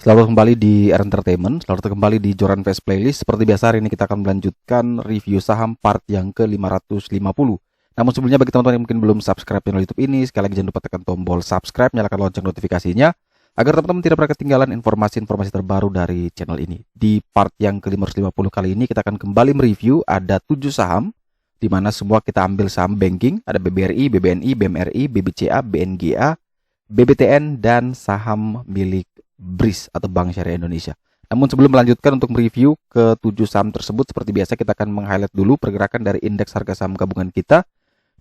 Selamat kembali di Entertainment, selamat kembali di Joran Fest Playlist. Seperti biasa hari ini kita akan melanjutkan review saham part yang ke-550. Namun sebelumnya bagi teman-teman yang mungkin belum subscribe channel YouTube ini, sekali lagi jangan lupa tekan tombol subscribe, nyalakan lonceng notifikasinya agar teman-teman tidak pernah ketinggalan informasi-informasi terbaru dari channel ini. Di part yang ke-550 kali ini kita akan kembali mereview ada 7 saham di mana semua kita ambil saham banking, ada BBRI, BBNI, BMRI, BBCA, BNGA, BBTN dan saham milik BRIS atau Bank Syariah Indonesia. Namun sebelum melanjutkan untuk mereview ke 7 saham tersebut, seperti biasa kita akan meng-highlight dulu pergerakan dari indeks harga saham gabungan kita.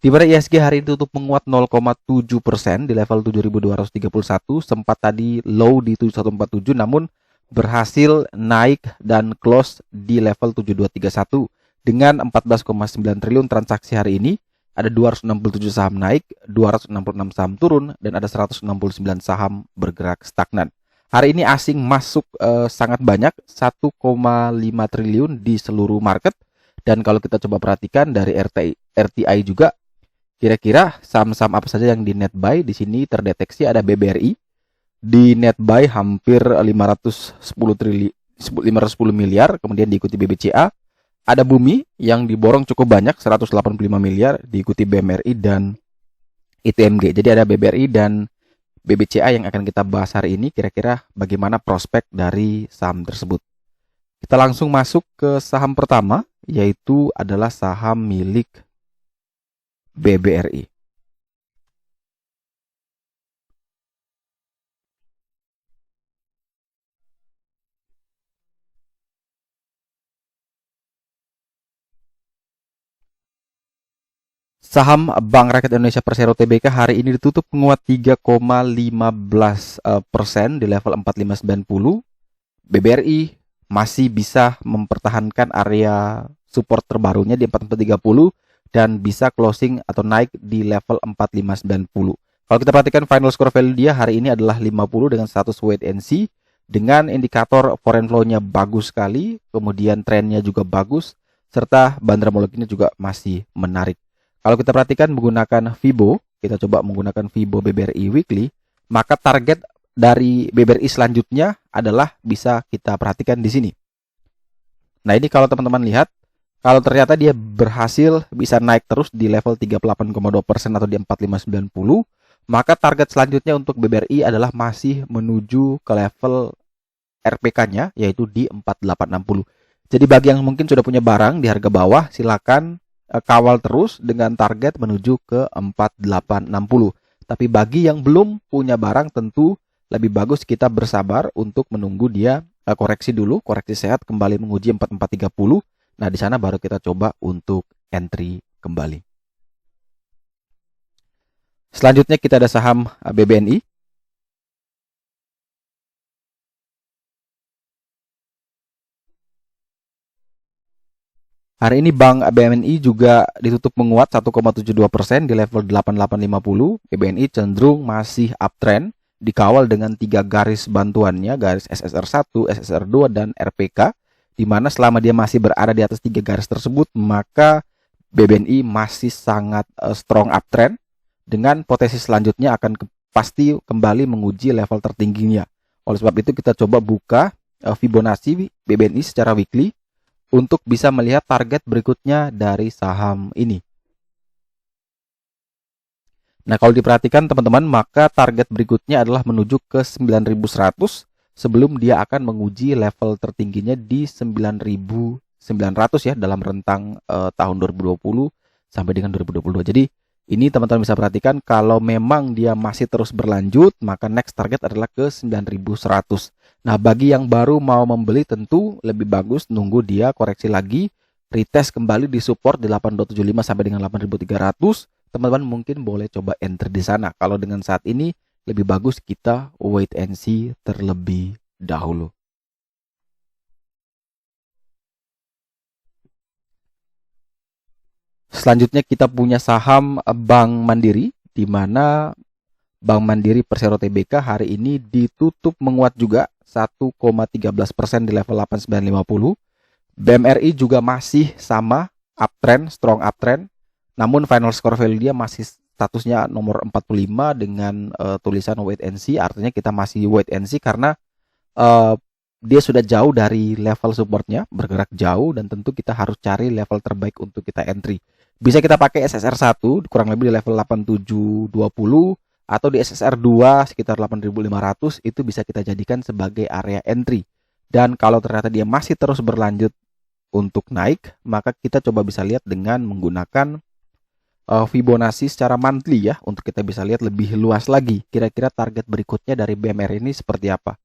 Di mana IHSG hari ini tutup menguat 0,7% di level 7.231, sempat tadi low di 7147 namun berhasil naik dan close di level 7231 dengan 14,9 triliun transaksi hari ini. Ada 267 saham naik, 266 saham turun, dan ada 169 saham bergerak stagnan. Hari ini asing masuk sangat banyak, 1,5 triliun di seluruh market. Dan kalau kita coba perhatikan dari RTI juga, kira-kira saham-saham apa saja yang di net buy. Di sini terdeteksi ada BBRI di net buy hampir 510 miliar, kemudian diikuti BBCA. Ada Bumi yang diborong cukup banyak, 185 miliar, diikuti BMRI dan ITMG. Jadi ada BBRI dan BBCA yang akan kita bahas hari ini, kira-kira bagaimana prospek dari saham tersebut. Kita langsung masuk ke saham pertama, yaitu adalah saham milik BBRI. Saham Bank Rakyat Indonesia Persero Tbk hari ini ditutup menguat 3,15% di level 4590. BBRI masih bisa mempertahankan area support terbarunya di 4430 dan bisa closing atau naik di level 4590. Kalau kita perhatikan final score value dia hari ini adalah 50 dengan status wait and see, dengan indikator foreign flow-nya bagus sekali, kemudian trennya juga bagus, serta bandramulinya juga masih menarik. Kalau kita perhatikan menggunakan Fibo, kita coba menggunakan Fibo BBRI Weekly, maka target dari BBRI selanjutnya adalah bisa kita perhatikan di sini. Nah ini kalau teman-teman lihat, kalau ternyata dia berhasil bisa naik terus di level 38,2% atau di 4590, maka target selanjutnya untuk BBRI adalah masih menuju ke level RPK-nya, yaitu di 4860. Jadi bagi yang mungkin sudah punya barang di harga bawah, silakan kawal terus dengan target menuju ke 4860. Tapi bagi yang belum punya barang tentu lebih bagus kita bersabar untuk menunggu dia koreksi dulu, koreksi sehat kembali menguji 4430. Nah, di sana baru kita coba untuk entry kembali. Selanjutnya kita ada saham BBNI. Hari ini Bank BBNI juga ditutup menguat 1,72% di level 8850. BBNI cenderung masih uptrend, dikawal dengan 3 garis bantuannya, garis SSR1, SSR2, dan RPK, di mana selama dia masih berada di atas 3 garis tersebut, maka BBNI masih sangat strong uptrend, dengan potensi selanjutnya akan pasti kembali menguji level tertingginya. Oleh sebab itu kita coba buka Fibonacci BBNI secara weekly, untuk bisa melihat target berikutnya dari saham ini. Nah, kalau diperhatikan teman-teman, maka target berikutnya adalah menuju ke 9.100 sebelum dia akan menguji level tertingginya di 9.900 ya dalam rentang tahun 2020 sampai dengan 2022. Jadi ini teman-teman bisa perhatikan kalau memang dia masih terus berlanjut, maka next target adalah ke 9.100. Nah, bagi yang baru mau membeli tentu lebih bagus nunggu dia koreksi lagi, retest kembali di support di 8.75 sampai dengan 8.300. Teman-teman mungkin boleh coba enter di sana. Kalau dengan saat ini lebih bagus kita wait and see terlebih dahulu. Selanjutnya kita punya saham Bank Mandiri, di mana Bank Mandiri Persero Tbk hari ini ditutup menguat juga 1,13% di level 8950. BMRI juga masih sama uptrend, strong uptrend. Namun final score value dia masih statusnya nomor 45 dengan tulisan wait and see. Artinya kita masih wait and see karena eh, dia sudah jauh dari level supportnya, bergerak jauh, dan tentu kita harus cari level terbaik untuk kita entry. Bisa kita pakai SSR 1 kurang lebih di level 8720 atau di SSR 2 sekitar 8500, itu bisa kita jadikan sebagai area entry. Dan kalau ternyata dia masih terus berlanjut untuk naik, maka kita coba bisa lihat dengan menggunakan Fibonacci secara monthly ya, untuk kita bisa lihat lebih luas lagi kira-kira target berikutnya dari BMR ini seperti apa.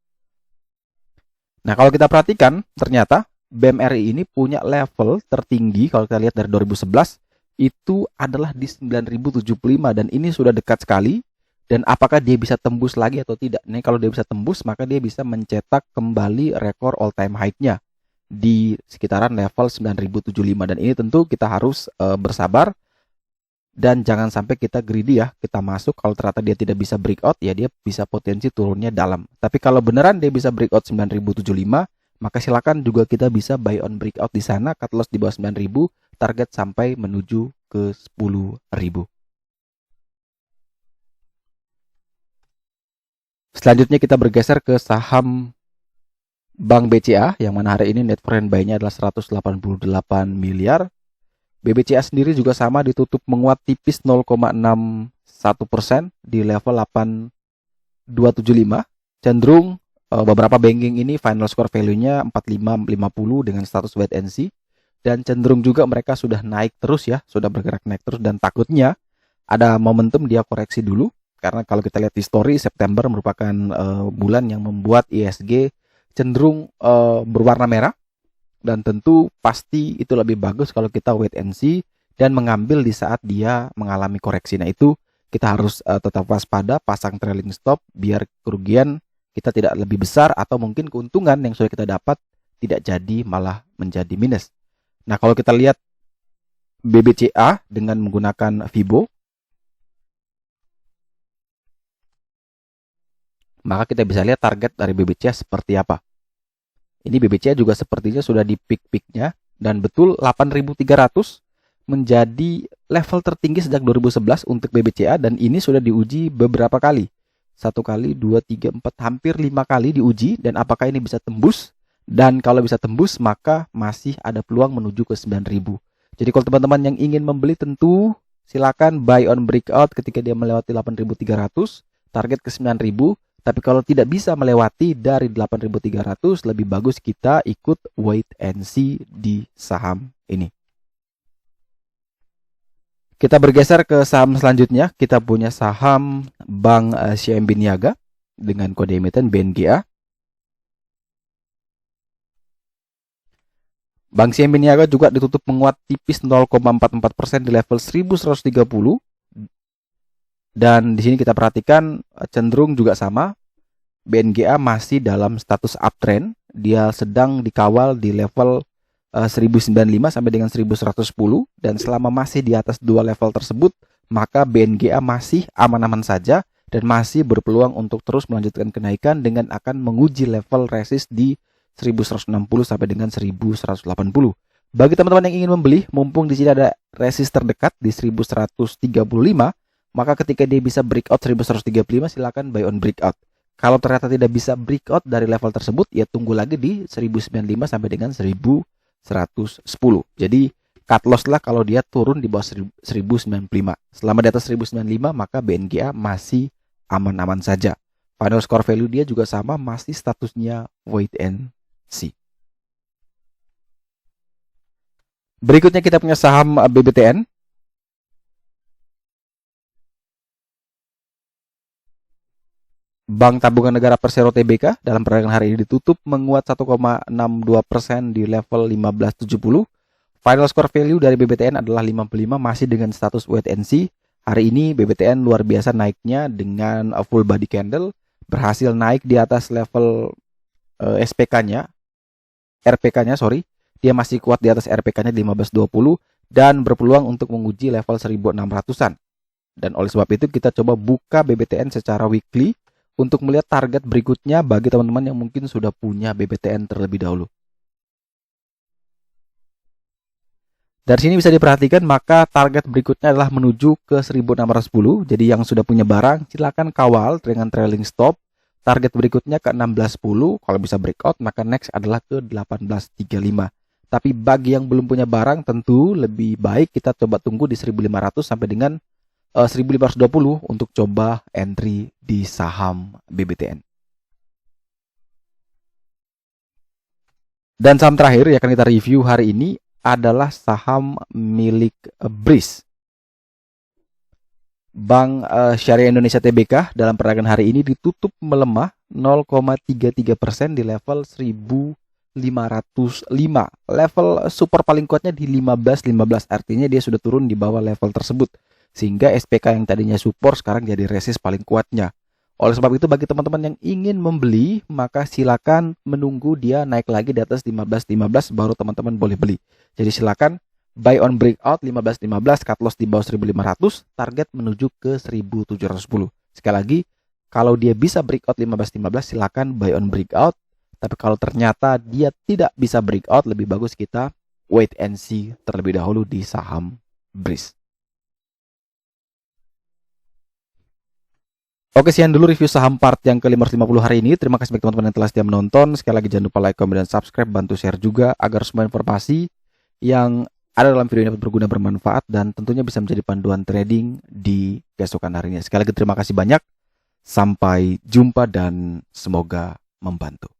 Nah, kalau kita perhatikan ternyata BMRI ini punya level tertinggi kalau kita lihat dari 2011 itu adalah di 9075, dan ini sudah dekat sekali. Dan apakah dia bisa tembus lagi atau tidak? Nih, kalau dia bisa tembus, maka dia bisa mencetak kembali rekor all time high-nya di sekitaran level 9075, dan ini tentu kita harus bersabar dan jangan sampai kita greedy ya, kita masuk kalau ternyata dia tidak bisa breakout, ya dia bisa potensi turunnya dalam. Tapi kalau beneran dia bisa breakout 9075, maka silakan juga kita bisa buy on breakout di sana, cut loss di bawah 9000, target sampai menuju ke 10.000. Selanjutnya kita bergeser ke saham Bank BCA, yang mana hari ini net foreign buy-nya adalah 188 miliar. BBCA sendiri juga sama, ditutup menguat tipis 0,61% di level 8275. Cenderung beberapa banking ini final score value-nya 4550 dengan status wait and see, dan cenderung juga mereka sudah naik terus ya, sudah bergerak naik terus, dan takutnya ada momentum dia koreksi dulu, karena kalau kita lihat histori, September merupakan bulan yang membuat ISG cenderung berwarna merah. Dan tentu pasti itu lebih bagus kalau kita wait and see dan mengambil di saat dia mengalami koreksi. Nah, itu kita harus tetap waspada, pasang trailing stop biar kerugian kita tidak lebih besar, atau mungkin keuntungan yang sudah kita dapat tidak jadi malah menjadi minus. Nah, kalau kita lihat BBCA dengan menggunakan Fibo, maka kita bisa lihat target dari BBCA seperti apa. Ini BBCA juga sepertinya sudah di peak-peaknya, dan betul 8.300 menjadi level tertinggi sejak 2011 untuk BBCA, dan ini sudah diuji beberapa kali. 1 kali, 2, 3, 4, hampir 5 kali diuji, dan apakah ini bisa tembus? Dan kalau bisa tembus, maka masih ada peluang menuju ke 9.000. Jadi kalau teman-teman yang ingin membeli, tentu silakan buy on breakout ketika dia melewati 8.300, target ke 9.000. Tapi kalau tidak bisa melewati dari 8.300, lebih bagus kita ikut wait and see di saham ini. Kita bergeser ke saham selanjutnya. Kita punya saham Bank CIMB Niaga dengan kode emiten BNGA. Bank CIMB Niaga juga ditutup menguat tipis 0,44% di level 1130. Dan di sini kita perhatikan cenderung juga sama. BNGA masih dalam status uptrend. Dia sedang dikawal di level 1095 sampai dengan 1110. Dan selama masih di atas dua level tersebut, maka BNGA masih aman-aman saja dan masih berpeluang untuk terus melanjutkan kenaikan dengan akan menguji level resist di 1160 sampai dengan 1180. Bagi teman-teman yang ingin membeli, mumpung di sini ada resist terdekat di 1135, maka ketika dia bisa breakout 1135, silakan buy on breakout. Kalau ternyata tidak bisa breakout dari level tersebut, ya tunggu lagi di 1095 sampai dengan 1110. Jadi cut loss lah kalau dia turun di bawah 1095. Selama di atas 1095, maka BNGA masih aman-aman saja. Final score value dia juga sama, masih statusnya wait and see. Berikutnya kita punya saham BBTN. Bank Tabungan Negara Persero Tbk dalam perdagangan hari ini ditutup menguat 1,62% di level 1570. Final score value dari BBTN adalah 55, masih dengan status wait and see. Hari ini BBTN luar biasa naiknya dengan full body candle, berhasil naik di atas level SPK-nya, RPK-nya sorry. Dia masih kuat di atas RPK-nya di 1520 dan berpeluang untuk menguji level 1600-an. Dan oleh sebab itu kita coba buka BBTN secara weekly untuk melihat target berikutnya bagi teman-teman yang mungkin sudah punya BBTN terlebih dahulu. Dari sini bisa diperhatikan, maka target berikutnya adalah menuju ke 1610. Jadi yang sudah punya barang, silakan kawal dengan trailing stop. Target berikutnya ke 16.10, kalau bisa breakout maka next adalah ke 18.35. Tapi bagi yang belum punya barang tentu lebih baik kita coba tunggu di 1.500 sampai dengan 1.520 untuk coba entry di saham BBTN. Dan saham terakhir yang akan kita review hari ini adalah saham milik BRIS. Bank Syariah Indonesia Tbk dalam perdagangan hari ini ditutup melemah 0,33% di level 1.505. Level support paling kuatnya di 15.15, artinya dia sudah turun di bawah level tersebut. Sehingga SPK yang tadinya support sekarang jadi resist paling kuatnya. Oleh sebab itu bagi teman-teman yang ingin membeli, maka silakan menunggu dia naik lagi di atas 15.15 baru teman-teman boleh beli. Jadi silakan buy on breakout 15.15, cut loss di bawah 1.500, target menuju ke 1.710. Sekali lagi, kalau dia bisa breakout 15.15 silakan buy on breakout. Tapi kalau ternyata dia tidak bisa breakout, lebih bagus kita wait and see terlebih dahulu di saham BRIS. Oke, sekian dulu review saham part yang ke-550 hari ini. Terima kasih bagi teman-teman yang telah setia menonton. Sekali lagi jangan lupa like, comment, dan subscribe. Bantu share juga agar semua informasi yang ada dalam video ini dapat berguna, bermanfaat, dan tentunya bisa menjadi panduan trading di keesokan harinya. Sekali lagi terima kasih banyak. Sampai jumpa dan semoga membantu.